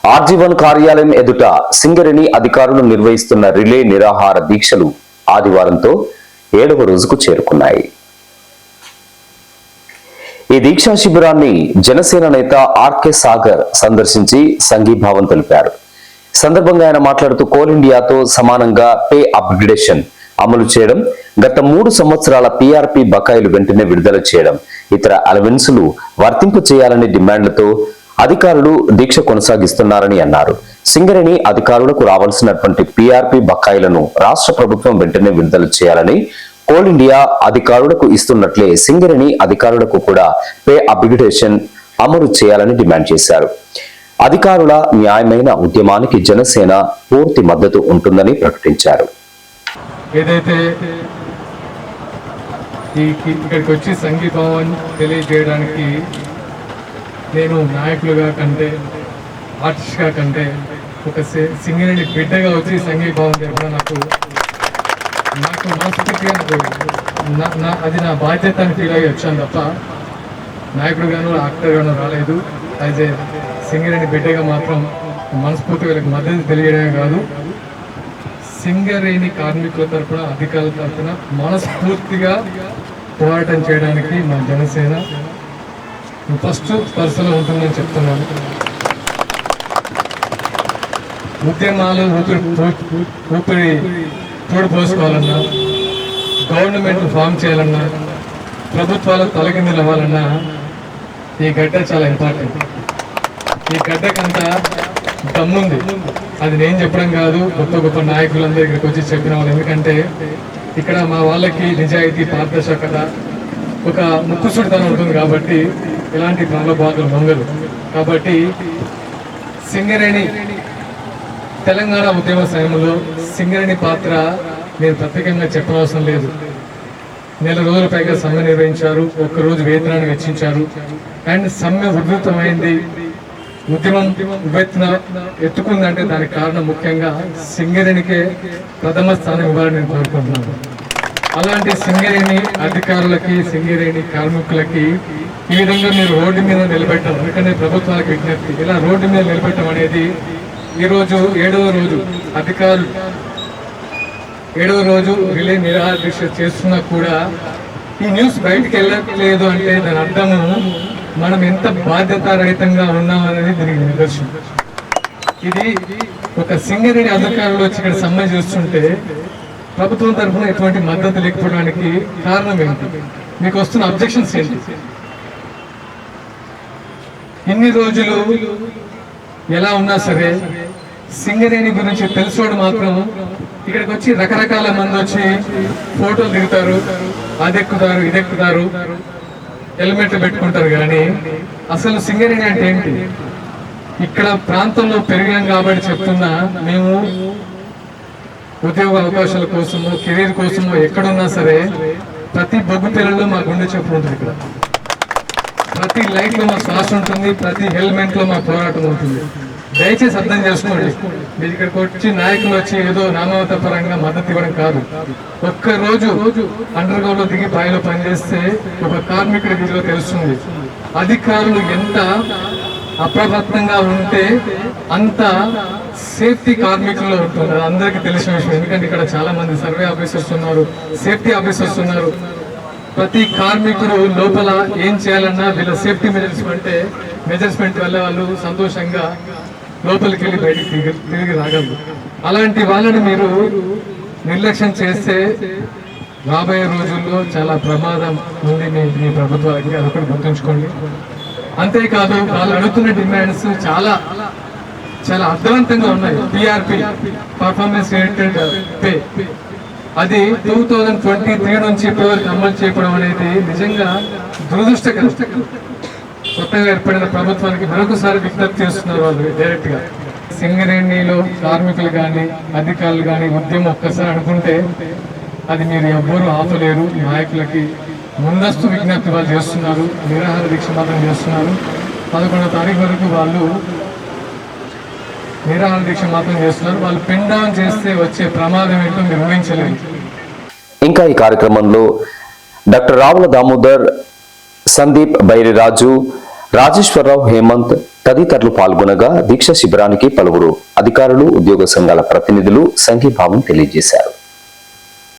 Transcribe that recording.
RG one కార్యాలయం ఎదుట సింగరేణి అధికారులు నిర్వహిస్తున్న రిలే నిరాహార దీక్షలు ఆదివారంతో 7వ రోజుకు చేరుకున్నాయి. ఈ దీక్షా శిబిరాన్ని జనసేన నేత ఆర్కే సాగర్ సందర్శించి సంఘీభావం తెలిపారు. సందర్భంగా ఆయన మాట్లాడుతూ కోల్ ఇండియాతో సమానంగా పే అప్గ్రేడేషన్ అమలు చేయడం, గత 3 సంవత్సరాల పీఆర్పీ బకాయిలు వెంటనే విడుదల చేయడం, ఇతర అలవెన్సులు వర్తింపు చేయాలనే డిమాండ్లతో అధికారులు దీక్ష కొనసాగిస్తున్నారని అన్నారు. సింగరేణి అధికారులకు రావాల్సినటువంటి పీఆర్పీ బకాయిలను రాష్ట్ర ప్రభుత్వం వెంటనే విడుదల చేయాలని, కోల్ ఇండియా అధికారులకు ఇస్తున్నట్లే సింగరేణి అధికారులకు కూడా పే అప్గ్రేడేషన్ అమలు చేయాలని డిమాండ్ చేశారు. అధికారుల న్యాయమైన ఉద్యమానికి జనసేన పూర్తి మద్దతు ఉంటుందని ప్రకటించారు. ఏదైతే ఇక్కడికి వచ్చి సంఘీభావం తెలియజేయడానికి నేను నాయకులుగా కంటే ఆర్టిస్ట్గా కంటే ఒక సింగరేణి బిడ్డగా వచ్చి సంఘీభావం తెలపడం నాకు మనస్ఫూర్తిగా అది నా బాధ్యత అని ఫీల్ అయ్యి వచ్చాను తప్ప నాయకుడుగాను యాక్టర్గాను రాలేదు. యాజ్ ఏ సింగరేణి బిడ్డగా మాత్రం మనస్ఫూర్తిగా వీళ్ళకి మద్దతు తెలియడమే కాదు, సింగరేణి కార్మికుల తరఫున అధికారుల తరఫున మనస్ఫూర్తిగా పోరాటం చేయడానికి మా జనసేన ఫస్ట్ పర్సనల్ ఉంటుందని చెప్తున్నాను. ఉద్యమాలు ఊపిరి తోడుపోసుకోవాలన్నా, గవర్నమెంట్ ఫామ్ చేయాలన్నా, ప్రభుత్వాలు తలకిందులు అవ్వాలన్నా ఈ గడ్డ చాలా ఇంపార్టెంట్. ఈ గడ్డకంతా దమ్ముంది. అది నేను చెప్పడం కాదు, గొప్ప గొప్ప నాయకులందరూ ఇక్కడికి వచ్చి చెప్పిన వాళ్ళు. ఎందుకంటే ఇక్కడ మా వాళ్ళకి నిజాయితీ, పారదర్శకత, ఒక ముక్కుసుడితనం ఉంటుంది కాబట్టి ఇలాంటి ప్రలోభాలు లొంగరు. కాబట్టి సింగరేణి తెలంగాణ ఉద్యమ సమయంలో సింగరేణి పాత్ర నేను ప్రత్యేకంగా చెప్పనవసరం లేదు. 1 రోజుల పైగా సమ్మె నిర్వహించారు, 1 రోజు వేతనాన్ని వెచ్చించారు. అండ్ సమ్మె ఉధృతమైంది, ఉద్యమం ఉవ్వెత్తున ఎత్తుకుందంటే దానికి కారణం ముఖ్యంగా సింగరేణికే ప్రథమ స్థానం ఇవ్వాలని నేను కోరుకుంటున్నాను. అలాంటి సింగరేణి అధికారులకి, సింగరేణి కార్మికులకి ఈ విధంగా మీరు రోడ్డు మీద నిలబెట్టడం, ఎందుకంటే ప్రభుత్వాలకు విజ్ఞప్తి, ఇలా రోడ్డు మీద నిలబెట్టడం అనేది ఈరోజు 7వ రోజు అధికారులు 7వ రోజు రిలే నిరాహార దీక్ష చేస్తున్నా కూడా ఈ న్యూస్ బయటకు వెళ్ళట్లేదు అంటే దాని అర్థము మనం ఎంత బాధ్యతారహితంగా ఉన్నామనేది దీనికి నిదర్శనం. ఇది ఒక సింగరేణి అధికారులు వచ్చి ఇక్కడ సమ్మె చేస్తుంటే ప్రభుత్వం తరఫున ఎటువంటి మద్దతు లేకపోవడానికి కారణం ఏంటి? మీకు వస్తున్న అబ్జెక్షన్స్ ఏంటి? ఇన్ని రోజులు ఎలా ఉన్నా సరే సింగరేణి గురించి తెలుసుకోవడం మాత్రం ఇక్కడికి వచ్చి రకరకాల మంది వచ్చి ఫోటోలు దిగుతారు, అదెక్కుతారు, ఇదెక్కుతారు, హెల్మెట్లు పెట్టుకుంటారు. కానీ అసలు సింగరేణి అంటే ఏంటి? ఇక్కడ ప్రాంతంలో పెరిగాం కాబట్టి చెప్తున్నా, మేము ఉద్యోగ అవకాశాల కోసము, కెరీర్ కోసము ఎక్కడున్నా సరే ప్రతి బొగ్గు పిల్లల్లో మా గుండె చెప్పు ఉంటుంది. ఇక్కడ ప్రతి లైట్ లో మా శ్వాస ఉంటుంది, ప్రతి హెల్మెట్ లో మా పోరాటం ఉంటుంది. దయచేసి అర్థం చేసుకోండి. మీరు ఇక్కడికి వచ్చి నాయకులు వచ్చి ఏదో నామవత పరంగా మద్దతు ఇవ్వడం కాదు. 1 రోజు అండర్ గ్రౌండ్ లో దిగి బాయిలో పనిచేస్తే ఒక కార్మికుడి విలువ తెలుస్తుంది. అధికారులు ఎంత అప్రమత్తంగా ఉంటే అంత సేఫ్టీ కార్మికుల్లో ఉంటుంది. అందరికీ తెలిసిన విషయం. ఎందుకంటే ఇక్కడ చాలా మంది సర్వే ఆఫీసర్స్ ఉన్నారు, సేఫ్టీ ఆఫీసర్స్ ఉన్నారు. ప్రతి కార్మికుడు లోపల ఏం చేయాలన్నా వీళ్ళ సేఫ్టీ మెజర్స్మెంట్ వల్ల వాళ్ళు సంతోషంగా లోపలికి వెళ్ళి బయటికి తిరిగి రాగలరు. అలాంటి వాళ్ళని మీరు నిర్లక్ష్యం చేస్తే రాబోయే రోజుల్లో చాలా ప్రమాదం ఉంది మీ ప్రభుత్వాలకి. అదొకటి గుర్తుంచుకోండి. అంతేకాదు వాళ్ళు అడుగుతున్న డిమాండ్స్ చాలా చాలా అర్థవంతంగా ఉన్నాయి. పిఆర్పి, పర్ఫార్మెన్స్ రిలేటెడ్ పే, అది 2023 నుంచి ఇప్పటివరకు అమలు చేయడం అనేది నిజంగా దురదృష్టకరం. కొత్తగా ఏర్పడిన ప్రభుత్వానికి మరొకసారి విజ్ఞప్తి చేస్తున్నారు వాళ్ళు డైరెక్ట్ గా. సింగరేణిలో కార్మికులు కానీ అధికారులు కానీ ఉద్యమం ఒక్కసారి అనుకుంటే అది మీరు ఎవ్వరూ ఆపలేరు. నాయకులకి ముందస్తు విజ్ఞప్తి వాళ్ళు చేస్తున్నారు, నిరాహార దీక్ష మాత్రం చేస్తున్నారు. 11వ తారీఖు వరకు వాళ్ళు నిరాహార దీక్ష మాత్రం చేస్తున్నారు. వాళ్ళు పిన్ డౌన్ చేస్తే వచ్చే ప్రమాదం ఏంటో మీరు ఊహించలేదు. ఇంకా ఈ కార్యక్రమంలో డాక్టర్ రావుల దామోదర్, సందీప్ బైరిరాజు, రాజేశ్వరరావు, హేమంత్ తదితరులు పాల్గొనగా దీక్ష శిబిరానికి పలువురు అధికారులు, ఉద్యోగ సంఘాల ప్రతినిధులు సంఘీభావం తెలియజేశారు.